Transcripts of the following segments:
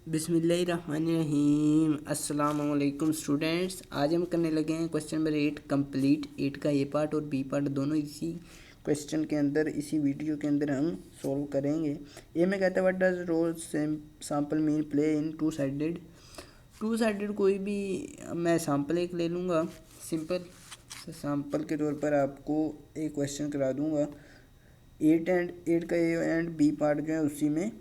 बिस्मिल्लाहिर्रहमानिर्रहीम। अस्सलाम वालेकुम स्टूडेंट्स। आज हम करने लगे हैं क्वेश्चन नंबर 8 कंप्लीट। 8 का ए पार्ट और बी पार्ट दोनों इसी क्वेश्चन के अंदर, इसी वीडियो के अंदर हम सॉल्व करेंगे। ए में कहता है what does role sample mean play in two sided कोई भी मैं सैम्पल एक ले लूँगा, सिंपल सैम्पल के तौर पर आपको एक क्वेश्चन करा दूँगा। 8 का ए एंड बी पार्ट जो है उसी में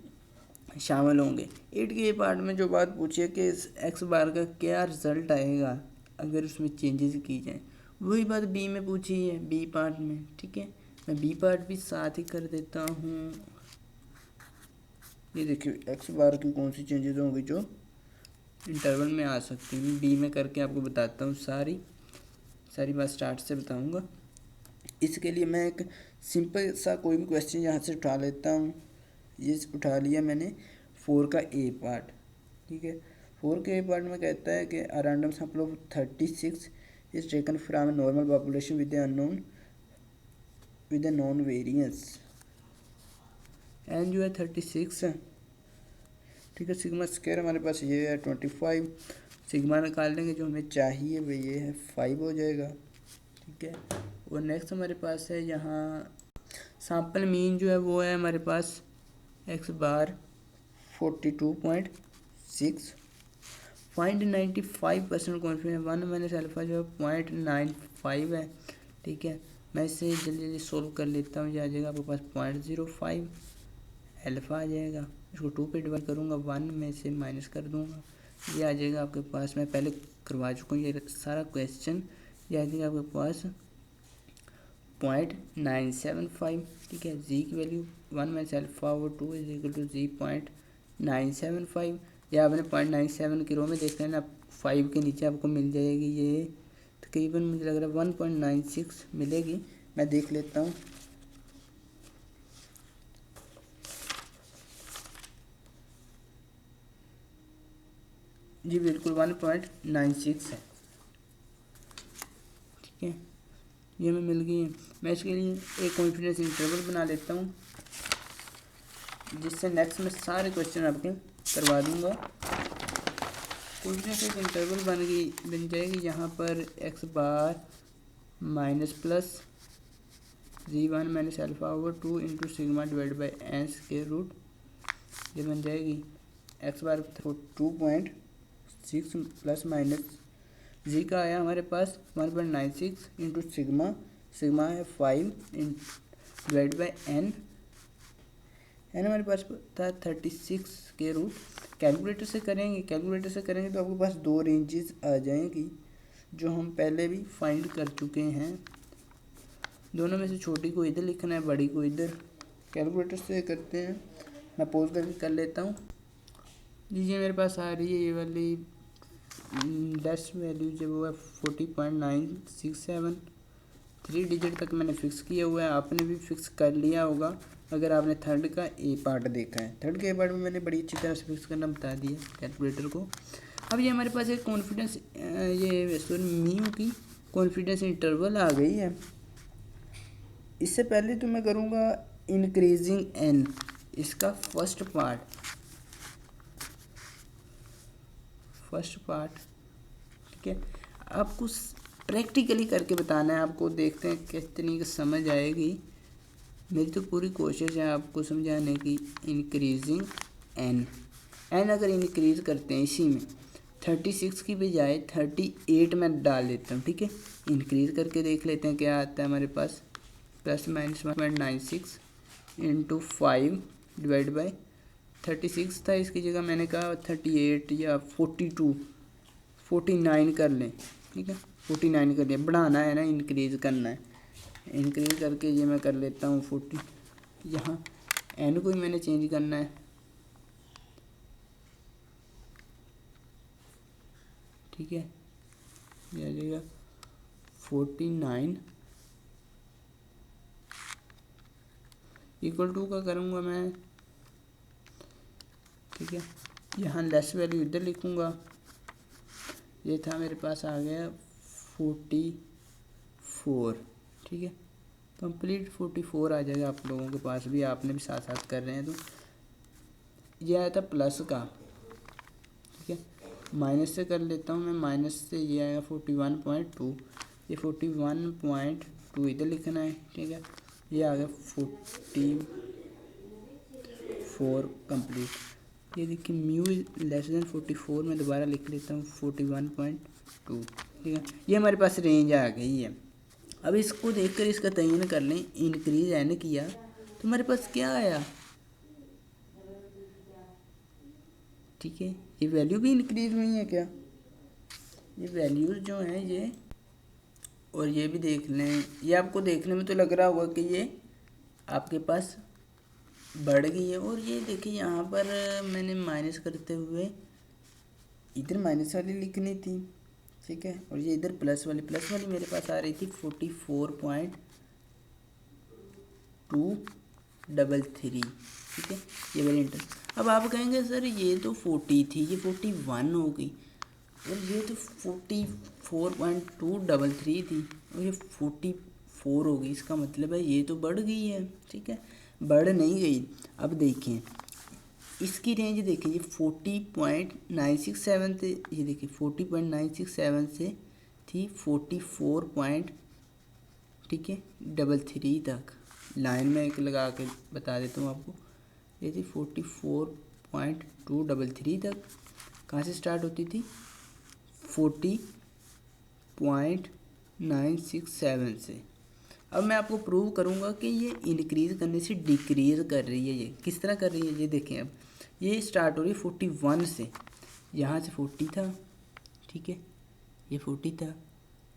शामिल होंगे। 8 के ए पार्ट में जो बात पूछी है कि एक्स बार का क्या रिज़ल्ट आएगा अगर उसमें चेंजेस की जाए, वही बात बी में पूछी है, बी पार्ट में। ठीक है, मैं बी पार्ट भी साथ ही कर देता हूँ। ये देखिए एक्स बार की कौन सी चेंजेस होंगी जो इंटरवल में आ सकती हैं, बी में करके आपको बताता हूँ। सारी बात स्टार्ट से बताऊँगा। इसके लिए मैं एक सिंपल सा कोई भी क्वेश्चन यहाँ से उठा लेता हूँ। ये उठा लिया मैंने 4 का ए पार्ट। ठीक है, 4 के ए पार्ट में कहता है कि a random sample of 36 is taken from a normal population with a known variance. N जो है 36 है। ठीक है, सिग्मा स्क्वायर हमारे पास ये है 25। सिग्मा निकाल लेंगे जो हमें चाहिए वही ये है 5 हो जाएगा। ठीक है, और नेक्स्ट हमारे पास है यहाँ सैम्पल मीन जो है वो है हमारे पास एक्स बार 42.6। फाइंड 95% कॉन्फिडेंस 1 माइनस अल्फा जो है 0.95 है। ठीक है, मैं इसे जल्दी सोल्व कर लेता हूँ। ये आ जाएगा आपके पास 0.05 अल्फा आ जाएगा। इसको 2 पे डिवाइड करूँगा, 1 में से माइनस कर दूँगा, ये आ जाएगा आपके पास। मैं पहले करवा चुका हूँ ये सारा क्वेश्चन। ये आ जाएगा आपके पास 0.975। ठीक है, जी की value 1 minus alpha over 2 is equal to G 0.975। या आपने 0.97 की रो में देख लेना, 5 के नीचे आपको मिल जाएगी। ये तकरीबन मुझे लग रहा है 1.96 मिलेगी। मैं देख लेता हूँ। जी बिल्कुल 1.96 है। ठीक है, ये हमें मिल गई है। मैं इसके लिए एक कॉन्फिडेंस इंटरवल बना लेता हूँ, जिससे नेक्स्ट में सारे क्वेश्चन आपके करवा दूंगा। कॉन्फिडेंस एक इंटरवल बन जाएगी यहाँ पर एक्स बार माइनस प्लस जी1 minus alpha over 2 into sigma divide by n square root. ये बन जाएगी x bar 2.6 plus minus z का आया हमारे पास 1.96 इंटू सिग्मा है 5 डिवाइड बाई एन हमारे पास था 36 के रूट। कैलकुलेटर से करेंगे तो आपके पास 2 रेंजेस आ जाएंगी जो हम पहले भी फाइंड कर चुके हैं। दोनों में से छोटी को इधर लिखना है, बड़ी को इधर। कैलकुलेटर से करते हैं, मैं पोज करके कर लेता हूँ। लीजिए मेरे पास आ रही है ये वाली लेस वैल्यू जो वो है 40.967। 3 डिजिट तक मैंने फ़िक्स किया हुआ है, आपने भी फिक्स कर लिया होगा अगर आपने थर्ड का ए पार्ट देखा है। थर्ड के ए पार्ट में मैंने बड़ी अच्छी तरह से फिक्स करना बता दिया कैलकुलेटर को। अब ये हमारे पास एक कॉन्फिडेंस म्यू की कॉन्फिडेंस इंटरवल आ गई है। इससे पहले तो मैं करूँगा इंक्रीजिंग एन, इसका फर्स्ट पार्ट। ठीक है, आपको प्रैक्टिकली करके बताना है। आपको देखते हैं कितनी समझ आएगी। मेरी तो पूरी कोशिश है आपको समझाने की। इंक्रीजिंग एन अगर इंक्रीज़ करते हैं इसी में 36 की बजाय 38 में डाल देता हूँ। ठीक है, इंक्रीज़ करके देख लेते हैं क्या आता है हमारे पास। Plus minus 1.96 into 5 divide by 36 था, इसकी जगह मैंने कहा 38 या 49 कर लें। ठीक है, 49 कर लिया। बढ़ाना है ना, इंक्रीज़ करना है। इंक्रीज करके ये मैं कर लेता हूँ 40। यहाँ एन को ही मैंने चेंज करना है। ठीक है, ये आ जाएगा 49 इक्वल टू का करूँगा मैं। ठीक है, यहाँ लेस वैल्यू इधर लिखूँगा। ये था मेरे पास आ गया 44। ठीक है, कंप्लीट 44 आ जाएगा आप लोगों के पास भी, आपने भी साथ साथ कर रहे हैं। तो ये आया था प्लस का, माइनस से कर लेता हूँ मैं, माइनस से ये आएगा 41.2, ये 41.2 इधर लिखना है, ठीक है। ये आ गया 44 कंप्लीट। ये देखिए म्यू लेस देन 44, मैं दोबारा लिख लेता हूँ 41.2, ठीक है। ये हमारे पास रेंज आ गई है। अब इसको देखकर इसका तयन कर लें, इंक्रीज एन किया तो हमारे पास क्या आया, ठीक है। ये वैल्यू भी इंक्रीज हुई है क्या, ये वैल्यूज़ जो हैं ये, और ये भी देख लें, ये आपको देखने में तो लग रहा होगा कि ये आपके पास बढ़ गई है। और ये देखिए यहाँ पर मैंने माइनस करते हुए इधर माइनस वाली लिखनी थी, ठीक है, और ये इधर प्लस वाली मेरे पास आ रही थी 44.233, ठीक है। ये वेरी इंटरेस्ट। अब आप कहेंगे सर ये तो 40 थी, ये 41 हो गई, और ये तो 44.233 थी और ये 44 हो गई, इसका मतलब है ये तो बढ़ गई है, ठीक है, बढ़ नहीं गई। अब देखिए इसकी रेंज देखिए, ये 40.967 से, ये देखिए 40.967 से थी 44. ठीक है 33 तक। लाइन में एक लगा के बता देता हूँ आपको, ये थी 44.233 तक। कहाँ से स्टार्ट होती थी, 40.967 से। अब मैं आपको प्रूव करूँगा कि ये इंक्रीज़ करने से डिक्रीज़ कर रही है। ये किस तरह कर रही है, ये देखें। अब ये स्टार्ट हो रही है 41 से, यहाँ से 40 था, ठीक है, ये 40 था,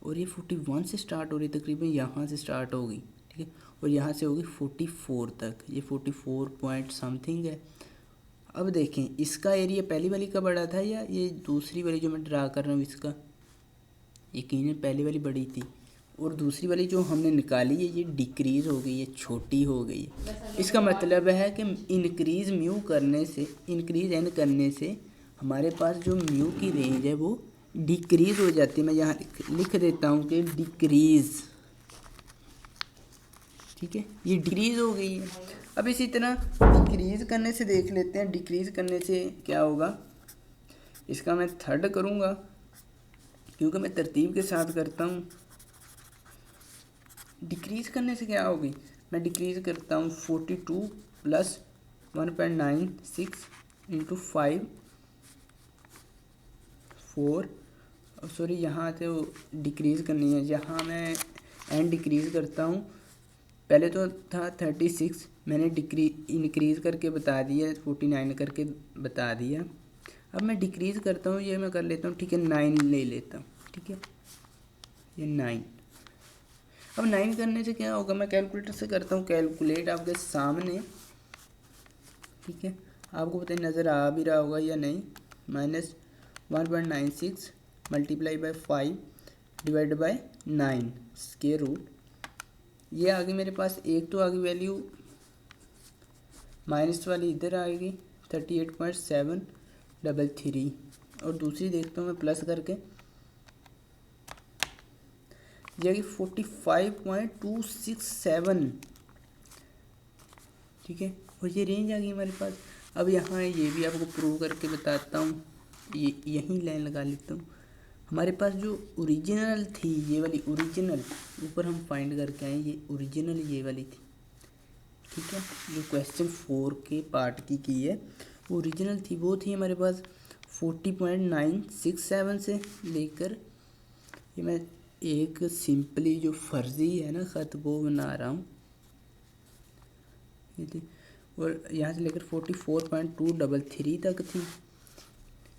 और ये 41 से स्टार्ट हो रही, तकरीबन यहाँ से स्टार्ट होगी, ठीक है, और यहाँ से होगी 44 तक, ये 44 पॉइंट समथिंग है। अब देखें इसका एरिया पहली वाली का बड़ा था या ये दूसरी वाली जो मैं ड्रा कर रहा हूँ इसका, यकीनन पहली वाली बड़ी थी, और दूसरी वाली जो हमने निकाली है ये डिक्रीज़ हो गई है, छोटी हो गई है। इसका मतलब है कि इंक्रीज़ म्यू करने से, इंक्रीज़ एन करने से हमारे पास जो म्यू की रेंज है वो डिक्रीज़ हो जाती है। मैं यहाँ लिख देता हूँ कि डिक्रीज़, ठीक है, ये डिक्रीज़ हो गई है। अब इसी तरह डिक्रीज़ करने से देख लेते हैं, डिक्रीज़ करने से क्या होगा। इसका मैं थर्ड करूँगा क्योंकि मैं तरतीब के साथ करता हूँ। डिक्रीज़ करने से क्या होगी, मैं डिक्रीज़ करता हूँ 42 प्लस 1.96 इंटू 5 4, सॉरी यहाँ से डिक्रीज़ करनी है, यहाँ मैं एन डिक्रीज़ करता हूँ। पहले तो था 36, मैंने इंक्रीज़ करके बता दिया, 49 करके बता दिया। अब मैं डिक्रीज़ करता हूँ, ये मैं कर लेता हूँ, ठीक है, 9 ले लेता हूँ, ठीक है, ये 9। अब 9 करने से क्या होगा, मैं कैलकुलेटर से करता हूँ, कैलकुलेट आपके सामने, ठीक है, आपको पता नहीं नज़र आ भी रहा होगा या नहीं। -1.96 multiply by 5 divide by 9 square root, ये आ गई मेरे पास। एक तो आ गई वैल्यू माइनस वाली इधर आएगी 38.733, और दूसरी देखता हूँ मैं प्लस करके, ये 45.267, ठीक है, और ये रेंज आ गई हमारे पास। अब यहाँ ये भी आपको प्रूव करके बताता हूँ, ये यहीं लाइन लगा लेता हूँ। हमारे पास जो ओरिजिनल थी, ये वाली ओरिजिनल, ऊपर हम फाइंड करके आए, ये ओरिजिनल ये वाली थी, ठीक है, जो क्वेश्चन 4 के पार्ट की है, ओरिजिनल थी, वो थी हमारे पास 40.967 से लेकर, ये मैं एक सिंपली जो फर्जी है ना ख़त वो बना रहा हूँ, ये और यहाँ से लेकर 44.233 तक थी,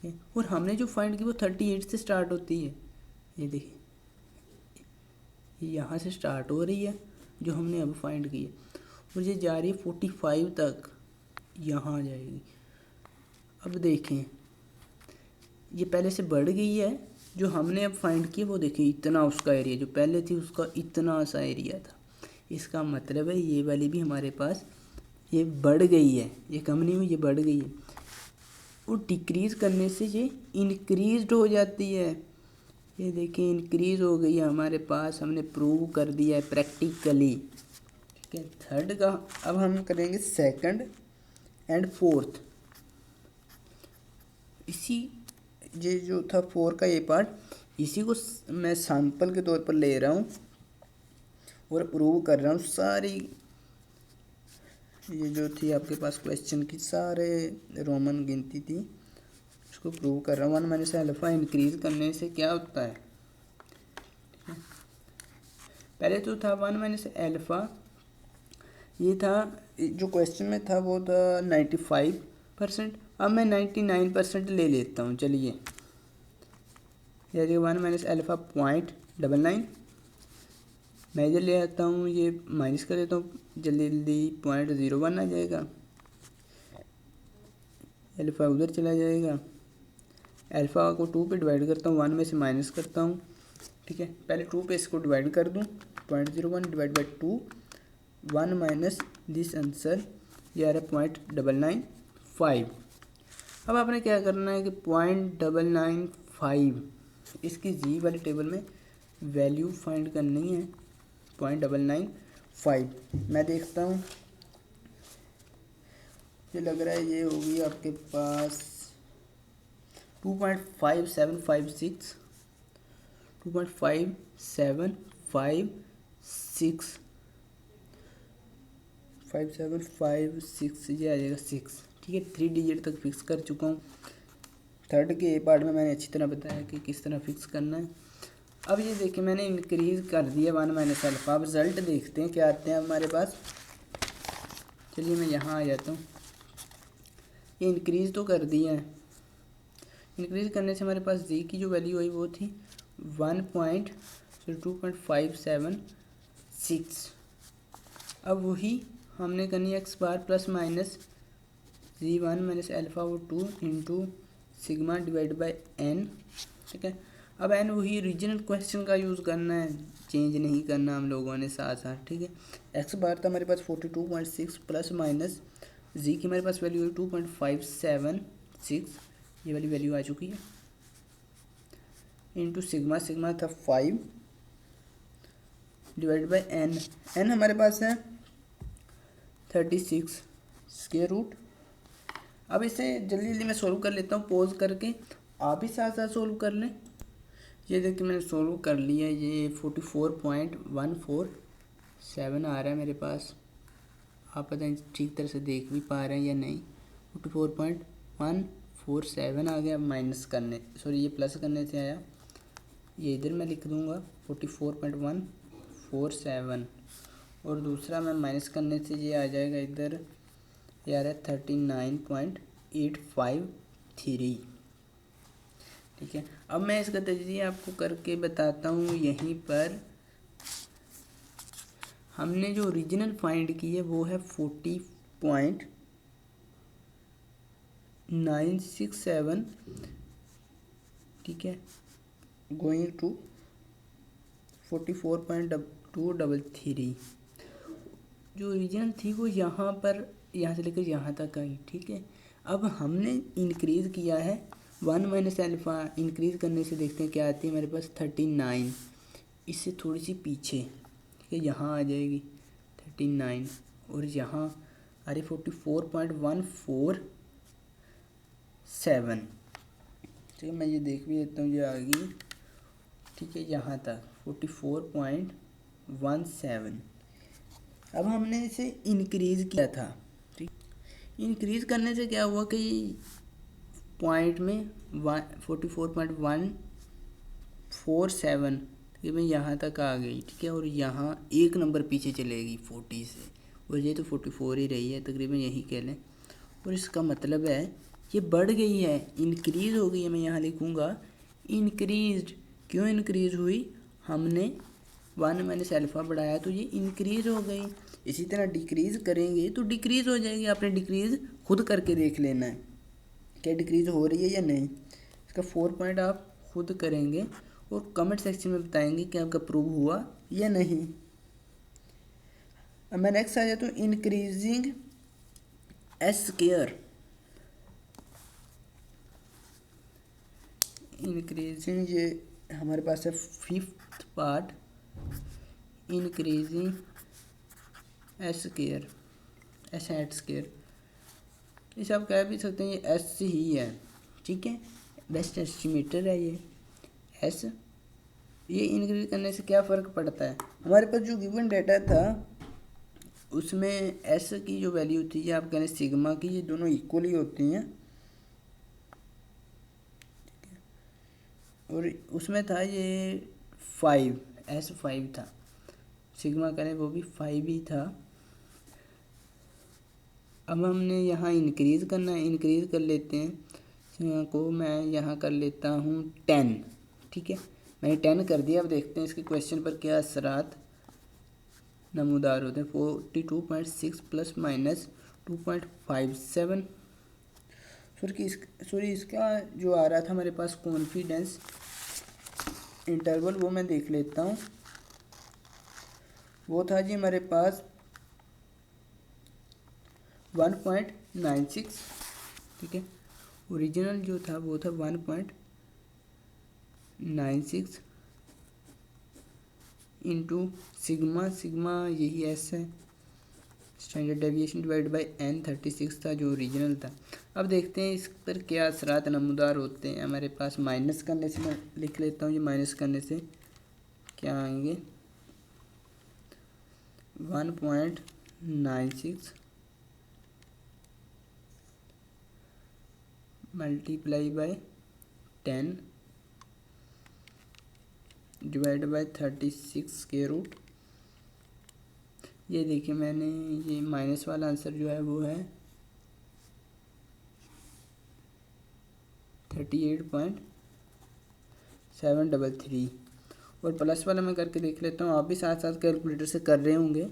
ठीक है, और हमने जो फाइंड की वो 38 से स्टार्ट होती है। ये देखिए ये यहाँ से स्टार्ट हो रही है जो हमने अब फाइंड की है, और ये जा रही है 45 तक, यहाँ आ जाएगी। अब देखें ये पहले से बढ़ गई है, जो हमने अब फाइंड किया वो देखिए इतना उसका एरिया, जो पहले थी उसका इतना सा एरिया था। इसका मतलब है ये वाली भी हमारे पास ये बढ़ गई है, ये कम नहीं हुई, ये बढ़ गई है। और डिक्रीज़ करने से ये इंक्रीज़ हो जाती है। ये देखिए इंक्रीज़ हो गई है हमारे पास, हमने प्रूव कर दिया है प्रैक्टिकली, ठीक है। थर्ड का अब हम करेंगे सेकंड एंड फोर्थ। इसी ये जो था 4 का ये पार्ट, इसी को मैं सैंपल के तौर पर ले रहा हूँ और प्रूव कर रहा हूँ। सारी ये जो थी आपके पास क्वेश्चन की सारे रोमन गिनती थी, इसको प्रूव कर रहा हूँ। 1 माइनस अल्फ़ा इंक्रीज करने से क्या होता है। पहले तो था 1 माइनस अल्फ़ा, ये था जो क्वेश्चन में था वो था 95%। अब मैं 99% ले लेता हूँ। चलिए जैसे 1 माइनस अल्फ़ा 0.99, मैं इधर ले आता हूँ, ये माइनस कर देता हूँ, जल्दी जल्दी 0.01 आ जाएगा, अल्फ़ा उधर चला जाएगा। अल्फ़ा को 2 पे डिवाइड करता हूँ, 1 में से माइनस करता हूँ, ठीक है। पहले 2 पे इसको डिवाइड कर दूँ, 0.01 divide by 2, 1 minus this answer, ये आ रहा है 0.995। अब आपने क्या करना है कि 0.995 इसकी जी वाली टेबल में वैल्यू फाइंड करनी है। 0.995 मैं देखता हूँ, ये लग रहा है ये होगी आपके पास 2.5756, 2.5756, 5756 ये आ जाएगा 6, ठीक है। 3 डिजिट तक फिक्स कर चुका हूँ। थर्ड के पार्ट में मैंने अच्छी तरह बताया कि किस तरह फिक्स करना है। अब ये देखिए मैंने इंक्रीज़ कर दिया 1 माइनस अल्फ़ा। अब रिज़ल्ट देखते हैं क्या आते हैं हमारे पास। चलिए मैं यहाँ आ जाता हूँ, ये इंक्रीज़ तो कर दिया है। इंक्रीज़ करने से हमारे पास जी की जो वैल्यू आई वो थी 2.57 अब वही हमने करनी है x bar plus minus z 1 minus alpha वो 2 into sigma divide by n, ठीक है। अब एन वही रीजनल क्वेश्चन का यूज़ करना है, चेंज नहीं करना हम लोगों ने साथ साथ, ठीक है। एक्स बार था हमारे पास 42.6 प्लस माइनस जी की हमारे पास वैल्यू है 2.576, ये वाली वैल्यू आ चुकी है, इंटू सिग्मा, सिग्मा था 5 डिवाइड बाई एन, एन हमारे पास है 36 स्क्वायर रूट। अब इसे जल्दी जल्दी मैं सोल्व कर लेता हूँ पॉज करके, आप भी साथ साथ सोल्व कर लें। ये देखिए मैंने सोल्व कर लिया, ये 44.147 आ रहा है मेरे पास। आप पता नहीं ठीक तरह से देख भी पा रहे हैं या नहीं। 44.147 आ गया, माइनस करने सॉरी ये प्लस करने से आया, ये इधर मैं लिख दूँगा 44.147 और दूसरा मैं माइनस करने से ये आ जाएगा इधर, ये आ रहा है 39.853, ठीक है। अब मैं इसका तजज़िया आपको करके बताता हूँ। यहीं पर हमने जो ओरिजिनल फाइंड की है वो है 40.967, ठीक है, गोइंग टू 44.233। जो ओरिजिनल थी वो यहाँ पर, यहाँ से लेकर यहाँ तक आई, ठीक है। अब हमने इंक्रीज़ किया है 1 माइनस अल्फ़ा, इंक्रीज़ करने से देखते हैं क्या आती है हमारे पास 39, इससे थोड़ी सी पीछे, ठीक है, यहाँ आ जाएगी 39 और यहाँ आ रही 44.147, ठीक है। मैं ये देख भी लेता हूँ, ये आ गई, ठीक है, यहाँ तक 44.17। अब हमने इसे इंक्रीज़ किया था, ठीक। इंक्रीज़ करने से क्या हुआ कि पॉइंट में 44.147, ठीक है, मैं यहाँ तक आ गई, ठीक है, और यहाँ एक नंबर पीछे चलेगी 40 से, और ये तो 44 ही रही है तकरीबन, यही कह लें। और इसका मतलब है ये बढ़ गई है, इंक्रीज़ हो गई है। मैं यहाँ लिखूँगा इंक्रीज़ड, क्यों इंक्रीज़ हुई, हमने 1 माइनस अल्फ़ा बढ़ाया तो ये इंक्रीज़ हो गई। इसी तरह डिक्रीज़ करेंगे तो डिक्रीज़ हो जाएगी। आपने डिक्रीज़ खुद करके देख लेना है क्या डिक्रीज़ हो रही है या नहीं। इसका 4 पॉइंट आप खुद करेंगे और कमेंट सेक्शन में बताएंगे कि आपका प्रूव हुआ या नहीं। अब मैं नेक्स्ट आ जाता हूँ, इंक्रीजिंग एस स्क्वायर, इंक्रीजिंग, ये हमारे पास है 5th part, increasing s square, s at square, इसे आप कह भी सकते हैं ये एस ही है, ठीक है। बेस्ट एस्टिमेटर है ये एस। ये इंक्रीज करने से क्या फ़र्क पड़ता है, हमारे पास जो गिवन डेटा था उसमें एस की जो वैल्यू थी, ये आप कह रहे हैं सिग्मा की, ये दोनों इक्वली होती हैं, और उसमें था ये 5, S5 था, सिग्मा करें वो भी 5 ही था। अब हमने यहाँ इंक्रीज़ करना है, इंक्रीज़ कर लेते हैं को, मैं यहाँ कर लेता हूँ 10, ठीक है, मैंने 10 कर दिया। अब देखते हैं इसके क्वेश्चन पर क्या असरात नमूदार होते हैं। 42.6 प्लस माइनस 2.57, सॉरी इसका जो आ रहा था हमारे पास कॉन्फिडेंस इंटरवल, वो मैं देख लेता हूँ। वो था जी हमारे पास 1.96, ठीक है, ओरिजिनल जो था वो था 1.96 इंटू सिग्मा, सिग्मा यही एस है, standard deviation divide by n 36 था जो ओरिजिनल था। अब देखते हैं इस पर क्या असरात नमूदार होते हैं। हमारे पास माइनस करने से, मैं लिख लेता हूँ, ये माइनस करने से क्या आएंगे 1.96 मल्टीप्लाई बाई 10 डिवाइड बाई 36 के रूट। ये देखिए मैंने ये माइनस वाला आंसर जो है वो है 38.733, और प्लस वाला मैं करके देख लेता हूँ, आप भी साथ साथ कैलकुलेटर से कर रहे होंगे,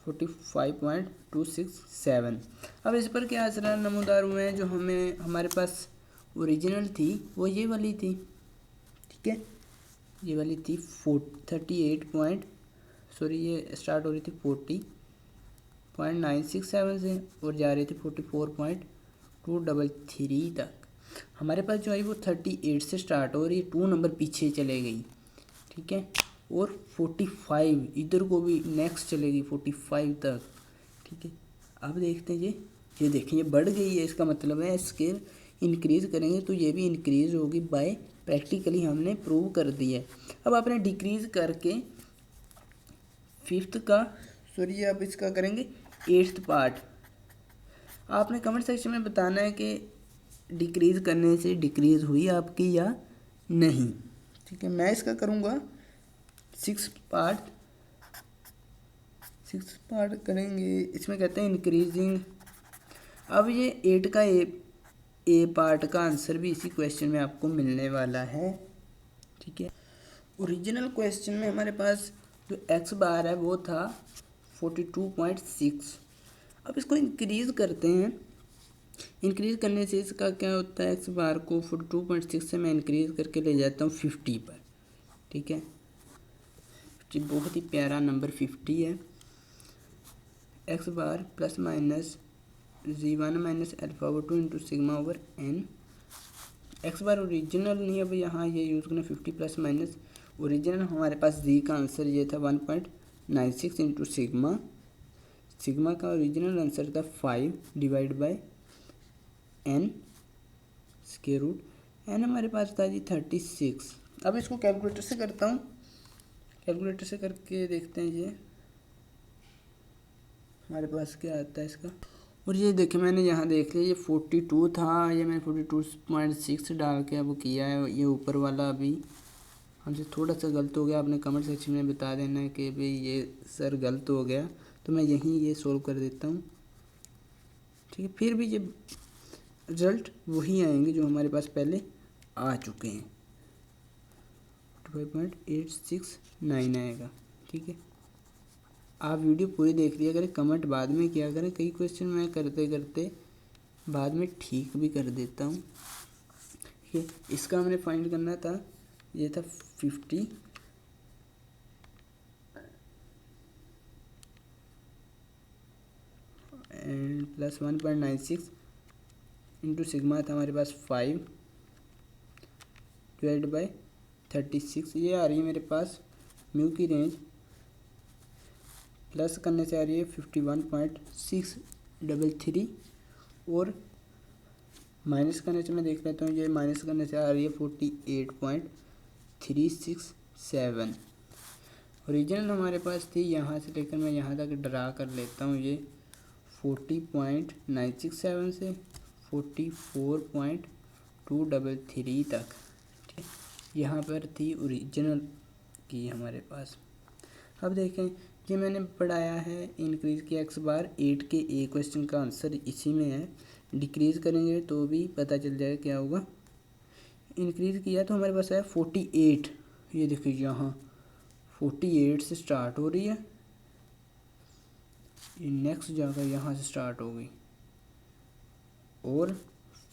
45.267। अब इस पर क्या असर नमूदार हुए हैं, जो हमारे पास ओरिजिनल थी वो ये वाली थी, ठीक है, ये वाली थी 38 ये स्टार्ट हो रही थी 40.967 से और जा रही थी 44.233 तक। हमारे पास जो है वो 38 से स्टार्ट हो रही है, 2 नंबर पीछे चले गई, ठीक है, और 45 इधर को भी नेक्स्ट चलेगी 45 तक, ठीक है। अब देखते हैं ये देखें ये बढ़ गई है, इसका मतलब है स्केल इंक्रीज़ करेंगे तो ये भी इंक्रीज़ होगी बाय प्रैक्टिकली हमने प्रूव कर दिया है। अब आपने डिक्रीज़ करके फिफ्थ का अब इसका करेंगे 8th पार्ट। आपने कमेंट सेक्शन में बताना है कि डिक्रीज़ करने से डिक्रीज़ हुई आपकी या नहीं, ठीक है। मैं इसका करूँगा 6th पार्ट करेंगे, इसमें कहते हैं इंक्रीजिंग। अब ये 8 का ए पार्ट का आंसर भी इसी क्वेश्चन में आपको मिलने वाला है, ठीक है। ओरिजिनल क्वेश्चन में हमारे पास जो एक्स बार है वो था 42.6। अब इसको इंक्रीज़ करते हैं, इंक्रीज़ करने से इसका क्या होता है, एक्स बार को 42.6 से मैं इंक्रीज़ करके ले जाता हूँ 50 पर, ठीक है जी, बहुत ही प्यारा नंबर 50 है। X bar plus minus Z1 minus अल्फा/2 into sigma over n। X bar original नहीं, अब यहाँ ये यूज़ करना 50 प्लस माइनस ओरिजिनल, हमारे पास जी का आंसर ये था 1.96 इंटू सिग्मा, सिग्मा का ओरिजिनल आंसर था 5 divide by n square root, n हमारे पास था जी 36। अब इसको कैलकुलेटर से करता हूँ, कैलकुलेटर से करके देखते हैं ये हमारे पास क्या आता है इसका। और ये देखिए मैंने यहाँ देख लिया ये 42 था, ये मैंने 42.6 डाल के अब किया है, ये ऊपर वाला अभी हमसे थोड़ा सा गलत हो गया, आपने कमेंट सेक्शन में बता देना है कि भाई ये सर गलत हो गया, तो मैं यहीं ये सोल्व कर देता हूँ, ठीक है। फिर भी ये रिजल्ट वही आएंगे जो हमारे पास पहले आ चुके हैं, 5.869 आएगा, ठीक है। आप वीडियो पूरी देख लिया करें, कमेंट बाद में किया करें, कई क्वेश्चन मैं करते करते बाद में ठीक भी कर देता हूँ, ठीक है। इसका हमने फाइंड करना था, ये था 50 एंड प्लस 1.96 इंटू सिग्मा था हमारे पास 5 डिवाइड बाय 36, ये आ रही है मेरे पास म्यू की रेंज, प्लस करने से आ रही है 51.633 और माइनस करने से मैं देख लेता हूँ, ये माइनस करने से आ रही है 48.367। ओरिजिनल हमारे पास थी, यहाँ से लेकर मैं यहाँ तक ड्रा कर लेता हूँ, ये 40.967 से 44.233 तक, ठीक, यहाँ पर थी ओरिजिनल की हमारे पास। अब देखें, ये मैंने पढ़ाया है इंक्रीज़ की एक्स बार 8 के ए क्वेश्चन का आंसर इसी में है। डिक्रीज़ करेंगे तो भी पता चल जाएगा क्या होगा। इंक्रीज़ किया तो हमारे पास है 48, ये देखिए यहाँ 48 से स्टार्ट हो रही है, नेक्स्ट जाकर यहाँ से स्टार्ट हो गई और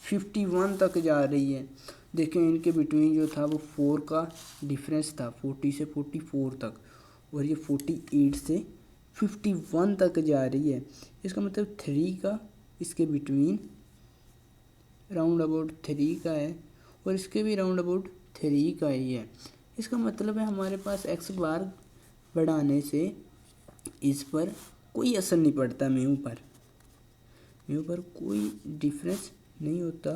51 तक जा रही है। देखें इनके बिटवीन जो था वो 4 का डिफरेंस था, 40 से 44 तक, और ये 48 से 51 तक जा रही है। इसका मतलब 3 का इसके बिटवीन राउंड अबाउट 3 का है और इसके भी राउंड अबाउट 3 का ही है। इसका मतलब है हमारे पास एक्स बार बढ़ाने से इस पर कोई असर नहीं पड़ता, म्यू पर कोई डिफरेंस नहीं होता।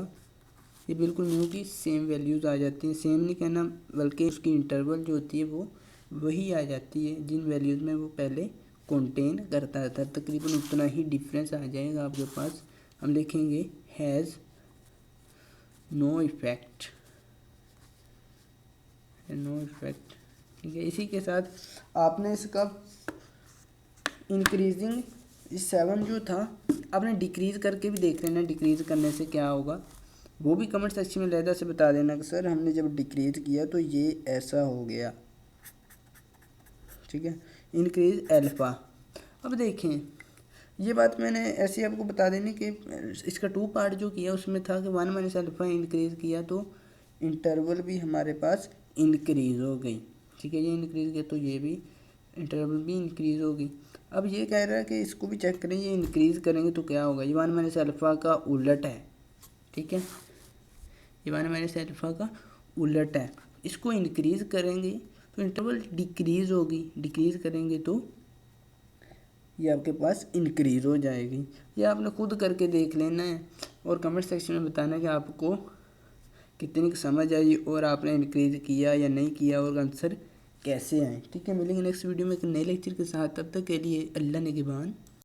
ये बिल्कुल म्यू की सेम वैल्यूज़ आ जाती हैं, सेम नहीं कहना बल्कि उसकी इंटरवल जो होती है वो वही आ जाती है जिन वैल्यूज़ में वो पहले कंटेन करता था, तकरीबन उतना ही डिफरेंस आ जाएगा आपके पास। हम लिखेंगे हैज़ नो इफ़ेक्ट, ठीक है। इसी के साथ आपने इसका इंक्रीजिंग 7 जो था आपने डिक्रीज़ करके भी देख लेना, डिक्रीज़ करने से क्या होगा वो भी कमेंट सेक्शन में लहदा से बता देना कि सर हमने जब डिक्रीज़ किया तो ये ऐसा हो गया, ठीक है। Increase alpha. अब देखें ये बात मैंने ऐसे आपको बता देनी कि इसका 2 पार्ट जो किया उसमें था कि 1 माइनस अल्फ़ा इंक्रीज़ किया तो इंटरवल भी हमारे पास इंक्रीज़ हो गई, ठीक है। ये इंक्रीज़ किया तो ये भी इंटरवल भी इंक्रीज़ होगी। अब ये कह रहा है कि इसको भी चेक करें, ये इंक्रीज़ करेंगे तो क्या होगा, ये 1 माइनस अल्फ़ा का उलट है, ठीक है। ये 1 माइनस अल्फ़ा का उलट है, इसको इंक्रीज़ करेंगे तो इंटरवल डिक्रीज़ होगी, डिक्रीज़ करेंगे तो ये आपके पास इंक्रीज़ हो जाएगी। ये आपने खुद करके देख लेना है और कमेंट सेक्शन में बताना है कि आपको कितनी समझ आई और आपने इंक्रीज़ किया या नहीं किया और आंसर कैसे आए, ठीक है। मिलेंगे नेक्स्ट वीडियो में एक नए लेक्चर के साथ, तब तक के लिए अल्लाह निगहबान।